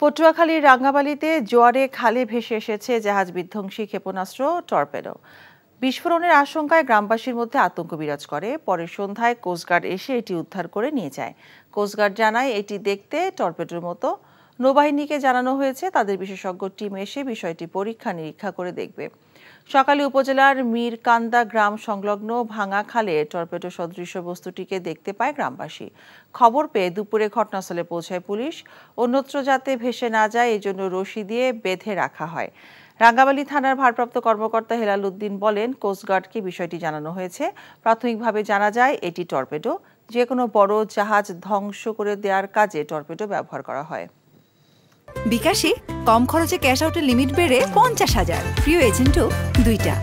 পটুয়াখালীর রাঙ্গাবালিতে জোয়ারে খালে ভেসে এসেছে জাহাজ বিধ্বংসী ক্ষেপণাস্ত্র টর্পেডো। বিস্ফোরণের আশঙ্কায় গ্রামবাসীর মধ্যে আতঙ্ক বিরাজ করে। পরে সন্ধ্যায় কোস্টগার্ড এসে এটি উদ্ধার করে নিয়ে যায়। কোস্টগার্ড জানায় এটি দেখতে টর্পেডোর মতো। নৌবাহিনীকে জানানো হয়েছে তাদের বিশেষজ্ঞ টিম এসে বিষয়টি পরীক্ষা নিরীক্ষা করে দেখবে। সকালে উপজেলার মীরকান্দা গ্রাম সংলগ্ন ভাঙা খালে টর্পেডো সদৃশ বস্তুটিকে দেখতে পায় গ্রামবাসী। খবর পেয়ে দুপুরে ঘটনাস্থলে পৌঁছায় পুলিশ। অন্যত্র যাতে ভেসে না যায় এজন্য রশি দিয়ে বেঁধে রাখা হয়। রাঙ্গাবালী থানার ভারপ্রাপ্ত কর্মকর্তা হেলাল উদ্দিন বলেন, কোস্টগার্ডকে বিষয়টি জানানো হয়েছে। প্রাথমিকভাবে জানা যায় এটি টর্পেডো। যে কোনো বড় জাহাজ ধ্বংস করে দেওয়ার কাজে টর্পেডো ব্যবহার করা হয়। বিকাশে কম খরচে ক্যাশ আউটের লিমিট বেড়ে 50,000, প্রিয় এজেন্টও 2টা।